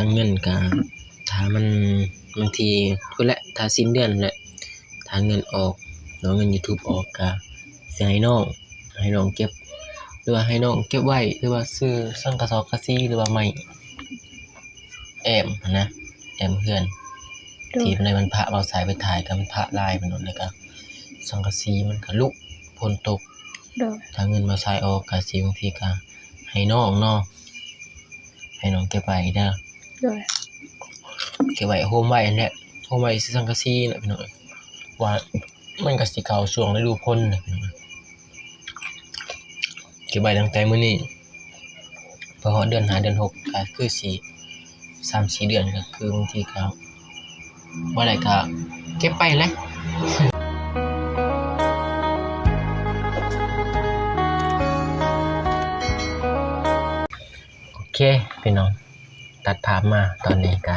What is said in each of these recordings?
างเงินก็ถ้ามันบางทีพุ่นแหละถ้าสิ้นเดือนแหละถ้าเงินออกหรือเงิน YouTube ออกก็สิให้น้องเก็บหรือว่าให้น้องเก็บไว้หรือว่าซื้อสังกะสอกกะสีหรือว่าไม้แอมนะแอมเฮือนที่ในวันพระเราสายไปถ่ายกับพระลายมันนั่นแล้วก็สังกะสีมันก็ลุกฝนตกถ้าเงินมาใช้ออกก็สิบางทีก็ให้น้องเนาะให้น้องเก็บไว้เด้อเก็บไว้โฮมไว้นั่นแหละโฮมไว้ซื้อสังกะสีน่ะพี่น้องว่ามันก็สิเข้าช่วงฤดูฝนน่ะพี่น้องเก็บไว้ตั้งแต่มื้อนี้พอฮอดเดือน5เดือน6ก็คือสิ3-4 เดือนก็คือบางทีก็บ่ได้ก็เก็บไปแหละโอเคพี่น้องตัดภาพมาตอนนี้ก็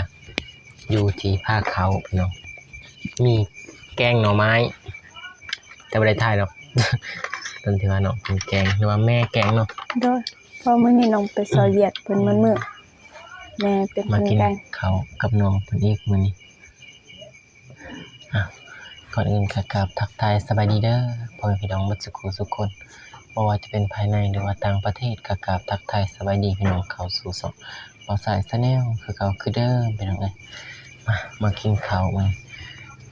อยู่ที่ภาคเขาพี่น้องมีแกงหน่อไม้แต่บ่ได้ถ่ายหรอก ตอนที่ว่าน้องเป็นแกงหรือว่าแม่แกงเนาะโดยพอมื้อนี้น้องไปซอยเวียดเพิ่นมื้อแม่เป็นคนแกงข้าวกับน้องเพิ่นอีกมื้อนี้ก่อนอื่นก็กราบทักทายสบายดีเด้อพ่อแม่พี่น้องทุกคนบ่ว่าจะเป็นภายในหรือว่าต่างประเทศก็กราบทักทายสบายดีพี่น้องเข้าสู่ช่องบ่าวสายชาแนลคือเก่าคือเดิมพี่น้องเอ้ยมากินข้าวม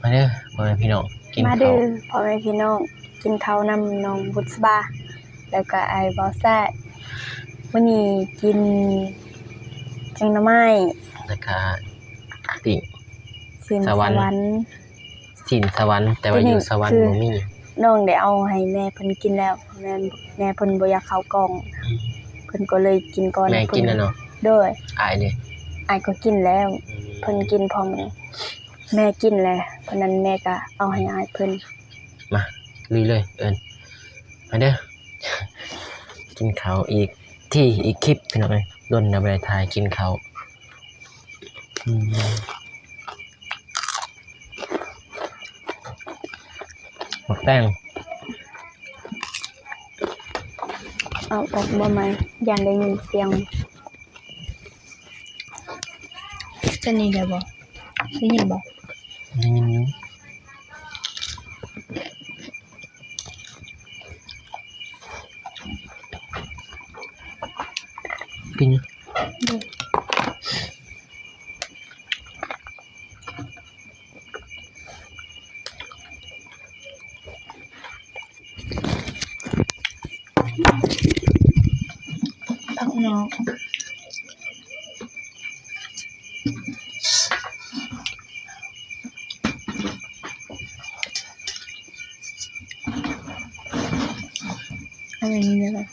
าเด้อพ่อแม่พี่น้องกินข้าวมาเด้อพ่อแม่พี่น้องกินข้าวนำน้องบุษบาแล้วก็ไอ้บ่าวแซ่มื้อนี้กินแกงหน่อไม้แล้วก็ปิ้งสินสวรรค์แต่ว่าอยู่สวรรค์บ่มีน้องได้เอาให้แม่เพิ่นกินแล้วแม่เพิ่นบ่อยากเข้ากล่องเพิ่นก็เลยกินก่อนแม่กินแล้วเนาะโดยอายเด้อายก็กินแล้วเพิ่นกินพร้อมแม่กินแล้วเพราะนั้นแม่ก็เอาให้อายเพิ่นมาลุยเลยเอิ้นมาเด้อกินข้าวอีกคลิปพี่น้องเอ้ยดนบ่ได้ถ่ายกินข้าวหมกแป้งเอาออกบ่ไหมย่านได้ยินเสียงจะนี่ได้บ่ได้ยินบ่ได้ยินอยู่กินพักน้องอะไรนี่เลย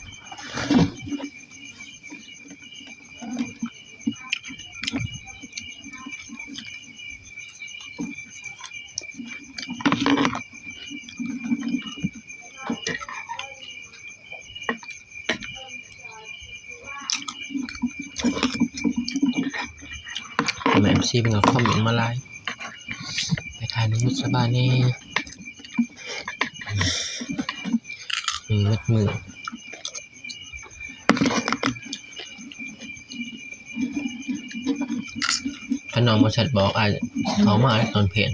MC เป็นกับคอมเมนต์มาไลน์ไปถ่ายในมุสบานี่มืดถ้าน้องมาแชทบอกอาจเขามาตอนเพลน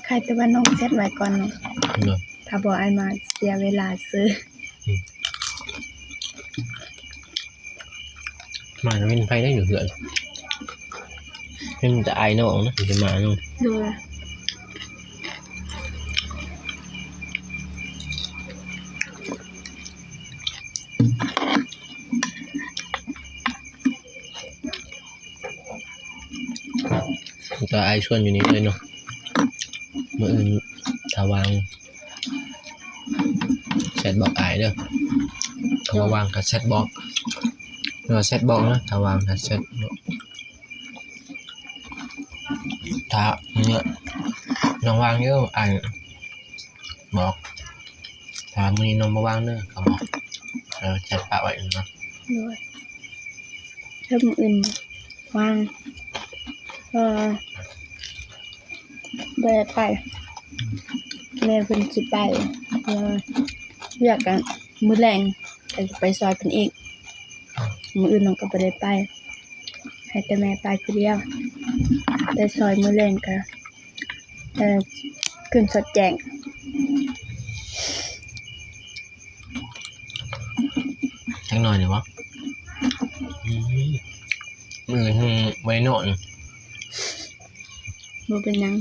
ใครแต่ว่าน้องเซตไว้ก่อนถ้าบอกไอ้มาเสียเวลาซื้อมาจะเป็นไฟได้อยู่เหือนเป็นแต่ไอ้น้องนะถึงจะมาน้องดูแต่ไอ้ชวนอยู่นี่เลยเนาะเมื่ออื่นถ้าวางแชทบอกไอ้เด้อถ้าวางกับแชทบอกเราแชทบอกนะถ้าวางกับแชทถ้าเนี่ยน้องวางเยอะไอ้บอกถ้ามือนี้น้องมาวางเด้อก็บอกแชทปะไว้นะด้วยเริ่มอื่นวางเดินไปแม่เพิ่นสิไป อยากกันมื้อแรงก็จะไปซอยเพิ่นอีกมื้ออื่นน้องก็บ่ได้ไปให้แต่แม่ไปผู้เดียวแต่ซอยมื้อแรงก็ขึ้นสดแจ้ง จังหน่อยนี่วะมือไว้นอน บ่เป็นหยัง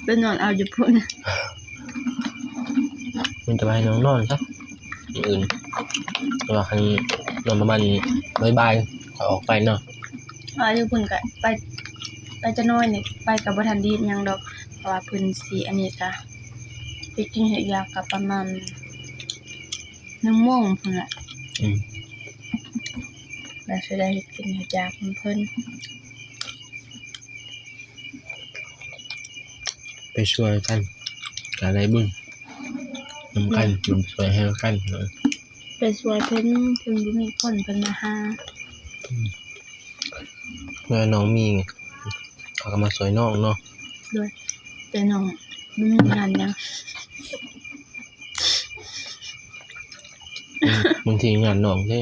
เป็นนอนเอาอยู่พุ่น มันจะไปน้องนอนซะอย่างอื่นว่าคันนอนประมาณบ่ายๆค่อยออกไปเนาะ เอาอยู่พุ่นก็ไปจะน้อยนี่ไปก็บ่ทันดีหยังดอกเพราะว่าเพิ่นสิอันนี้ก็ไปกินเฮ็ดยาก็ประมาณ1 โมงพุ่นล่ะ แล้วสิได้เฮ็ดกินเฮ็ดยาของเพิ่น ไปช่วยกันกะไรบุญนำกันบุญช่วยให้กันเนาะ ไปช่วยเพิ่นถึงบ่มีคนเพิ่นมาหา เมื่อน้องมีเขาก็มาช่วยน้องเนาะ ด้วยแต่น้องบ่มีงานหยัง บางทีงานน้องเด้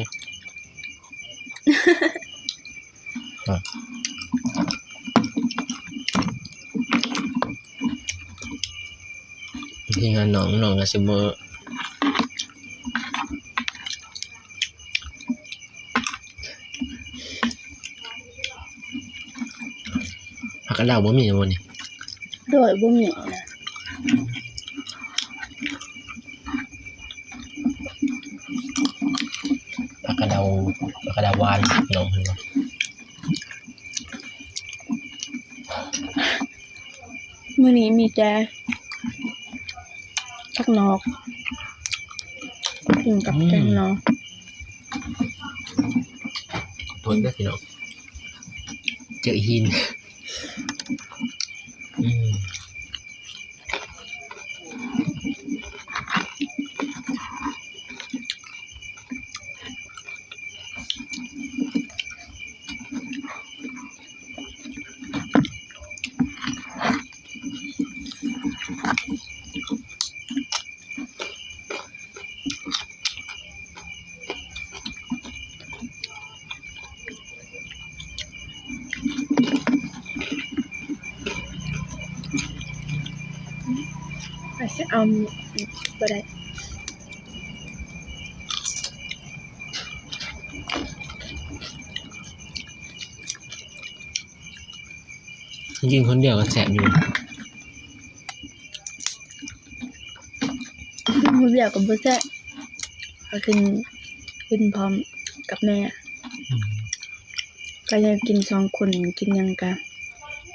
บางทีงานน้องก็สิบ่ผักกระเดาบ่มีบ่นี่ ด้วยบ่มีนะ ผักกระเดาหวานน้องเพิ่นว่า มื้อนี้มีแต่ผักนอกกินกับแกงนอก ตัวเด้อพี่น้องเจอหินอาจสิเอาบ่ได้ กินคนเดียวก็แสบอยู่ มื้อเดียวก็บ่แซ่บก็กินพร้อมกับแม่ก็อยากกิน2 คนกินหยังก็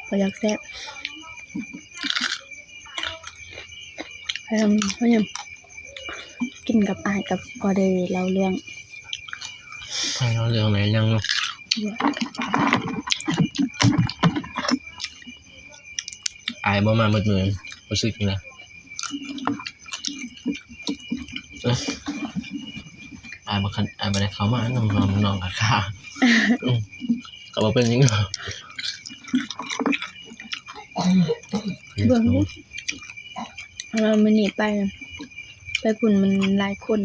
บ่อยากแซ่บพยายามกินกับอ้ายกับพอได้เล่าเรื่อง ใครเราเรื่องไหนยังเนาะอายบ่มาหมดมือรู้สึกจังได๋อายบ่ได้เข้ามาน้องก็ค่าก็บ่เป็นหยังเนาะ เบิ่งเรามื้อนี้ไปพุ่นมันหลายคน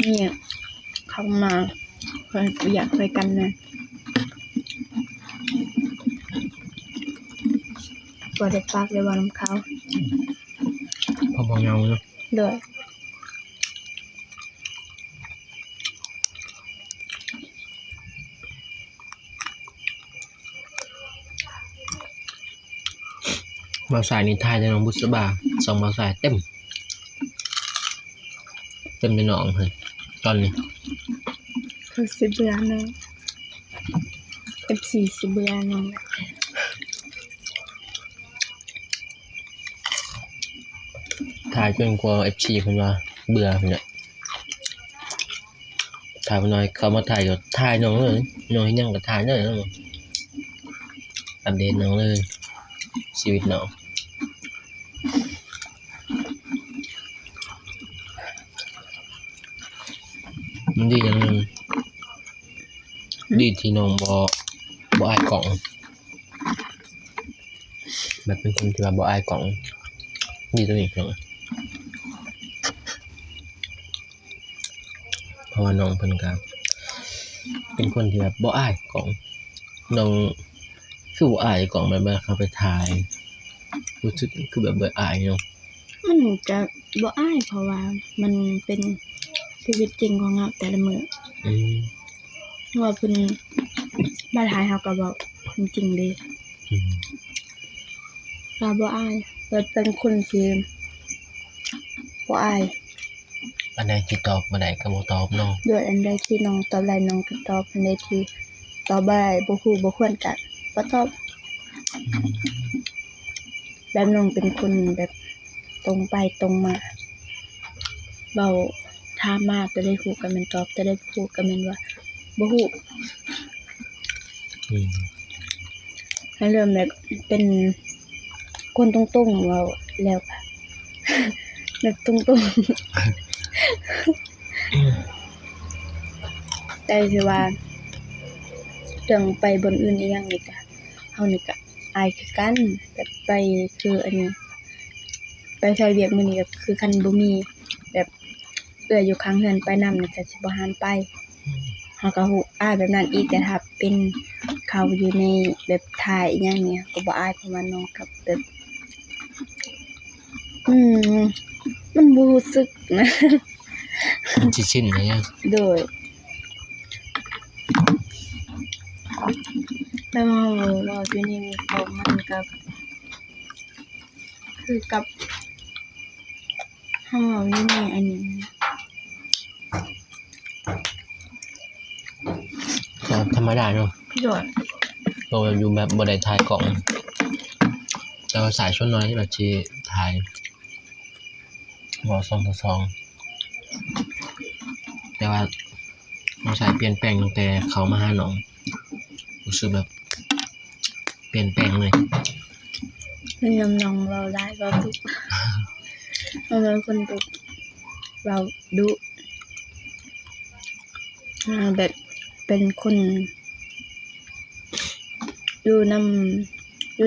เนี่ยเข้ามาเพิ่นอยากไปกันนะบ่ได้ปากได้ว่าน้ำเขา พอบ่เหงาเนาะ โดย บ่าวสายนี่ทายแต่น้องบุษบาสองบ่าวสายเต็มในน้องเพิ่นตอนนี้ คือสิเบื่อเนาะ FC สิเบื่อเนาะ ทายจนกว่า FC เพิ่นว่าเบื่อเพิ่นน่ะถ้าเพิ่นน้อยเขามาถ่ายก็ถ่ายน้องเลยน้องเฮ็ดหยังก็ถ่ายเลยเนาะอัปเดตน้องเลยชีวิตน้องมันดีอย่างหนึงดีที่น้องบ่อายกล่องแบบเป็นคนที่ว่าบ่อายกล่องดีตัวนี้เนาะ ราะว่าน้องเพิ่นก็เป็นคนที่แบบบ่อายกล้องน้องคือบ่อายกล้องแบบว่าเขาไปถ่ายรู้สึกคือแบบบ่อายเนาะ มันจะบ่อายเพราะว่ามันเป็นชีวิตจริงของเราแต่ละมื้อ อืม ว่าเพิ่นมาถ่ายเฮาก็เว้าจริงๆเด้ อืม เราบ่อายเราเป็นคนที่บ่อาย อันใดที่ตอบบ่ได้ก็บ่ตอบเนาะ ด้วยอันใดที่น้องตอบได้น้องก็ตอบอันใดที่ตอบบ่ได้บ่ฮู้บ่ควรก็บ่ตอบแบบน้องเป็นคนแบบตรงไปตรงมาเว้าถามมาตัวใดฮู้ก็แม่นตอบตัวใดบ่ฮู้ก็แม่นว่าบ่ฮู้ อืม ให้เริ่มแบบเป็นคนตรงๆเว้าแล้วก็ แบบตรงๆ แต่สิว่าเรื่องไปบนอื่นอีหยังนี่ก็เฮานี่ก็อายคือกันแบบไปคืออันนี้ไปซอยเวียกมื้อนี้ก็คือคันบ่มีแบบเอื้ออยู่ข้างเรือนไปนำนี่ก็สิบ่หันไปเฮาก็ฮู้อายแบบนั้นอีกแต่ถ้าเป็นเขาอยู่ในแบบถ่ายอีหยังเนี่ยก็บ่อายเพราะว่าน้องก็แบบมันบ่รู้สึกนะ มันสิชินแล้วเนี่ย โดยแต่ว่าเราอยู่ในของมันกับคือกับเฮาอยู่ในอันนี้ ก็ธรรมดาเนาะ โดย เราอยู่แบบบ่ได้ถ่ายกล้องแต่ว่าสายชวนน้อยแบบสิถ่ายบ่2ต่อ2แต่ว่าน้องสายเปลี่ยนแปลงตั้งแต่เขามาหาน้องรู้สึกแบบเปลี่ยนแปลงเลย เป็นน้องเราได้เราทุกเราเป็นคนดุเราดุแบบเป็นคนอยู่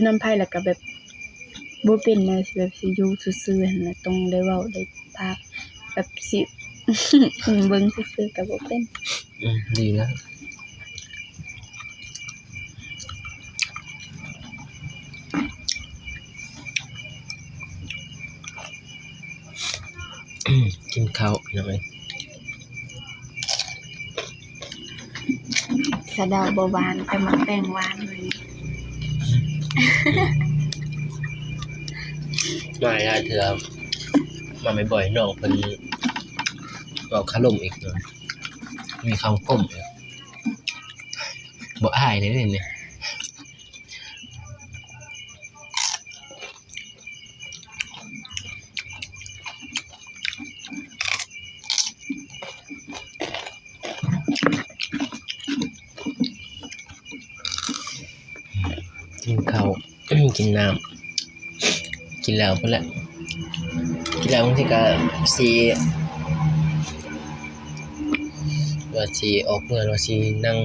นำไผแล้วก็แบบบ่เป็นแนวสิแบบสิอยู่ซื่อๆหั่นน่ะต้องได้เว้าได้พากแบบสิ เบิ่งซื่อๆก็บ่เป็น ดีแล้ว กินข้าวพี่น้องเอ้ย สะเดาบ่หวานแต่มันแป้งหวานเลย มาได้เถื่อมาไม่บ่อยน้องเพิ่นเอาคารมอีกเนาะมีคำคมอีกบ่อายเลยเนี่ยกินข้าว กินน้ำกินแล้วพุ่นแหละกินแล้วบางทีก็สิว่าสิออกเมื่อว่าสินั่ง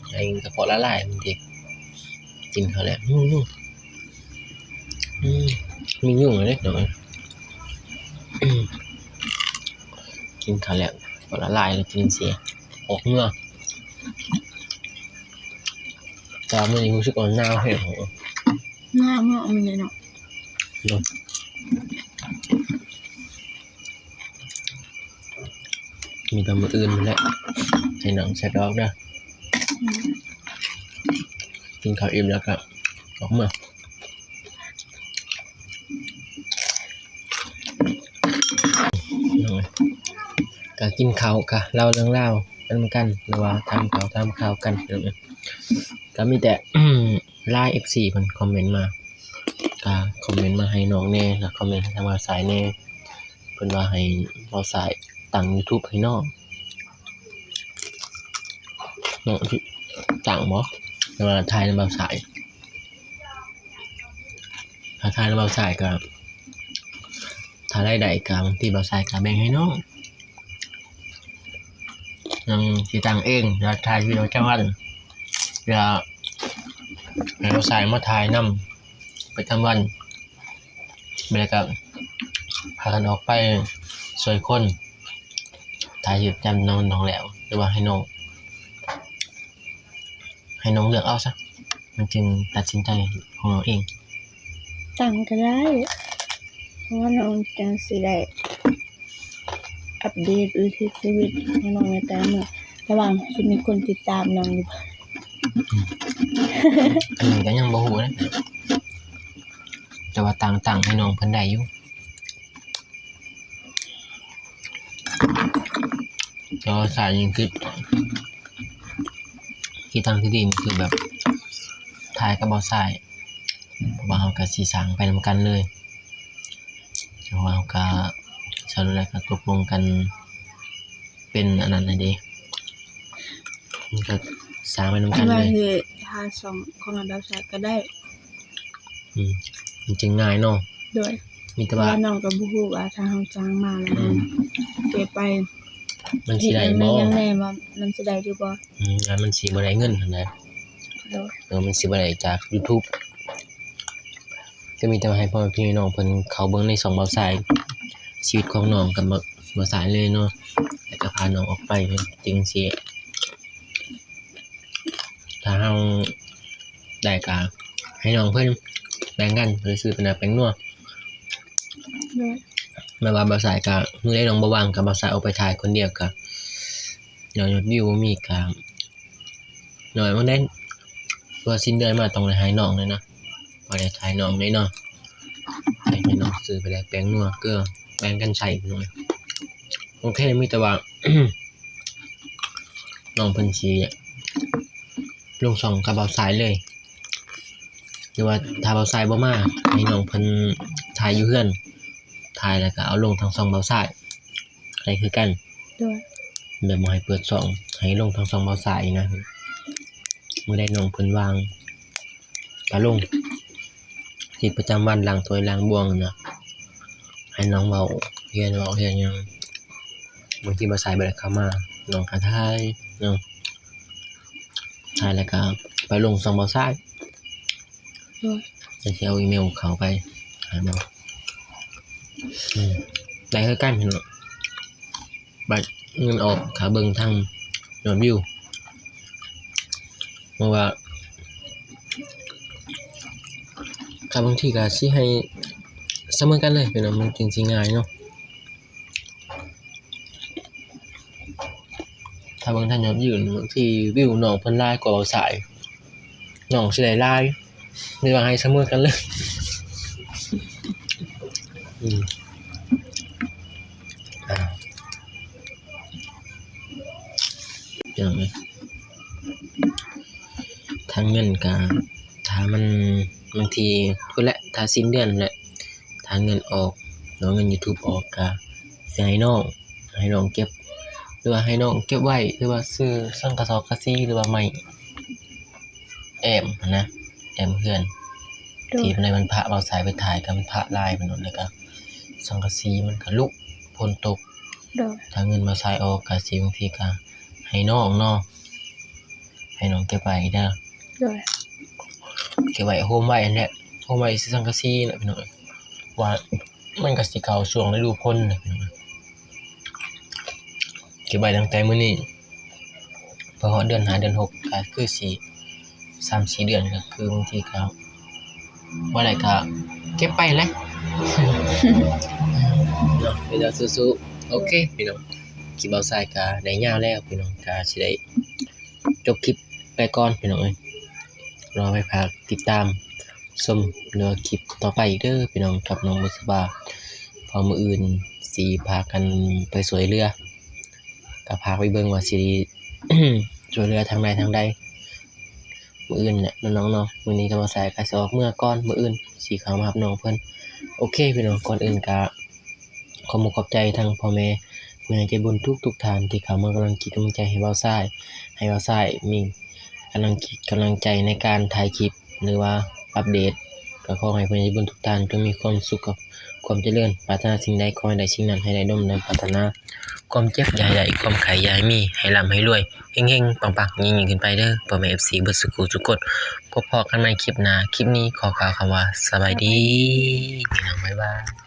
ให้กระเพาะละลายบางทีกินข้าวแล้วมียุ่งเลยเด้อเนาะกินข้าวแล้วกระเพาะละลายแล้วกินเสียออกเหงื่อแต่ว่ามื้อนี้รู้สึกว่าหนาวแฮง หน้าเมื่อมันเนี่ยเนาะ เนาะมีแต่มื้ออื่นนั่นแหละให้น้องแซ่บดอกเด้อกินข้าวอิ่มแล้วก็ออกมาน้อยก็กินข้าวก็เล่าเรื่องราวกันหรือว่าทำข่าวกันเนาะก็มีแต่ LINE FC เพิ่นคอมเมนต์มาก็คอมเมนต์มาให้น้องแน่แล้วคอมเมนต์ให้ทางว่าสายแน่เพิ่นว่าให้บ่สายตั้ง YouTube ให้น้องสิตั้งบ่แต่ว่าถ่ายนำบ่สายถ้าถ่ายนำบ่สายก็ถ้ารายได้ก็บางทีบ่สายก็แบ่งให้น้องยังสิตั้งเองแล้วถ่ายวิดีโอจังวันอย่าให้บ่สายมาถ่ายนำไปทำวันแล้วก็พากันออกไปช่วยคน ถ่ายชีวิตประจำน้องแล้วหรือว่าให้น้องเลือกเอาซะมันจึงตัดสินใจของเราเอง ตั้งก็ได้เพราะว่าน้องจังสิได้อัปเดตวิถีชีวิตของน้องในแต่ละมื้อระหว่างสิมีคนติดตามน้องอยู่บ่ อันนี้ก็ยังบ่ฮู้นะแต่ว่าต่างให้น้องเพิ่นได้อยู่ก็สายยังคือทางที่ดีคือแบบถ่ายกับบ่สายเพราะว่าเฮาก็สิสร้างไปนำกันเลยเพราะว่าเฮาก็สรุปแล้วก็ตกลงกันเป็นอันนั้นน่ะเด้มันก็สร้างไปนำกัน ว่า เลย สิหาช่องของอันดับ3ก็ได้ มันจึงง่ายเนาะ โดย มีแต่ เพราะ ว่า ว่าน้องก็บ่ฮู้ว่าถ้าเฮาจ้างมาแล้วเก็บไป มันสิได้ เฮ็ บ่ ยังแน่ว่ามันสิได้หรือบ่ แล้วมันสิบ่ได้เงินนั่นแหละ โดย มันสิบ่ได้จาก YouTube ก็มีแต่ว่าให้พ่อแม่พี่น้องเพิ่นเข้าเบิ่งใน2เบาสายชีวิตของน้องกับบ่สายเลยเนาะแล้วก็พาน้องออกไปจึงสิถ้าเฮาได้ก็ให้น้องเพิ่นแบ่งกันหรือซื้อเป็นแป้งนัว โดย แม่ว่าเบาสายก็มื้อใดน้องบ่ว่างก็เบาสายออกไปถ่ายคนเดียวก็ยอดวิวบ่มีก็น้อยบ่ได้ตัวสิ้นเดือนมาต้องได้ให้น้องเลยนะบ่ได้ถ่ายน้องเลยเนาะให้น้องซื้อไปแล้วแป้งนัวเกลือแบ่งกันใช้หน่อยโอเคมีแต่ว่า น้องเพิ่นสิลงช่องกับเบาสายเลยหรือว่าถ้าเบาสายบ่มาให้น้องเพิ่นถ่ายอยู่เฮือนถ่ายแล้วก็เอาลงทางช่องเบาสายอะไรคือกัน โดย แบบบ่ให้เปิดช่องให้ลงทางช่องเบาสายนะมื้อใดน้องเพิ่นวางก็ลงชีวิตประจำวันล้างถ้วยล้างบ่วงนะให้น้องเว้าเรียนหยังบางทีเบาสายบ่ได้เข้ามาน้องก็ถ่ายเนาะถ่ายแล้วก็ไปลงช่องเบาสาย โดย จะเอาอีเมลเขาไปหาเบาได้คือกันเนาะบัตรเงินออกขาเบิ่งทางยอดวิวเพราะว่าบางทีก็สิให้เสมอกันเลยเป็นว่ามันจริงๆง่ายเนาะถ้าเบิ่งทางยอดวิวบางทีวิวน้องเพิ่นหลายกว่าเบาสายน้องสิได้หลายหรือว่าให้เสมอกันเลยอย่างนี้ทางเงินก็ถ้ามันบางทีพุ่นแหละถ้าสิ้นเดือนแหละถ้าเงินออกหรือเงิน YouTube ออกก็สิให้น้องเก็บหรือว่าให้น้องเก็บไว้หรือว่าซื้อสังกะสอกะสีหรือว่าไม้แอมนะแอมเฮือน โดย ที่ในวันพระเราสายไปถ่ายกับพระลายไปหมดเลยก็สังกะสีมันก็ลุกฝนตก โดย ถ้าเงินมาใช้ออกก็สิบางทีก็ให้น้องเนาะให้น้องเก็บไว้เด้อ โดย เก็บไว้โฮมไว้นั่นแหละโฮมไว้ซื้อสังกะสีน่ะพี่น้องว่ามันก็สิเข้าช่วงฤดูฝนน่ะพี่น้องเก็บไว้ตั้งแต่มื้อนี้พอฮอดเดือน5เดือน6ก็คือสิ 3-4 เดือนก็คือบางทีก็บ่ได้ก็เก็บไปแหละเนาะพี่น้องสู้ๆโอเคพี่น้องคลิปเบาสายก็ได้ยาวแล้วพี่น้องก็สิได้จบคลิปไปก่อนพี่น้องเอ้ยรอไปฝากติดตามชมเรือคลิปต่อไปอีกเด้อพี่น้องกับน้องบุษบาพอมื้ออื่นสิพากันไปสวยเรือก็พาไปเบิ่งว่าสิ สวยเรือทางใดมื้ออื่นเนี่ยน้องๆเนาะมื้อนี้ก็บ่สายก็สิออกเมื่อก่อนมื้ออื่นสิเข้ามารับน้องเพิ่นโอเคพี่น้องก่อนอื่นก็ขอขอบใจทั้งพ่อแม่ผู้ใหญ่ใจบุญทุกท่านที่เข้ามากำลังคิดกำลังใจให้เบาสายมีกำลังใจในการถ่ายคลิปหรือว่าอัปเดตก็ขอให้ผู้ใหญ่ใจบุญทุกท่านจงมีความสุขกับความเจริญปรารถนาสิ่งใดขอให้ได้สิ่งนั้นให้ได้ดังปรารถนาความเจ็บอย่าใหญ่ความไข้อย่าให้มีให้ร่ำให้รวยเฮงๆปังๆยิ่งๆขึ้นไปเด้อพ่อแม่ FC เบิดสุขุทุกคนพบกันใหม่คลิปหน้าคลิปนี้ขอกล่าวคำว่าสบายดีพี่น้องบ๊ายบาย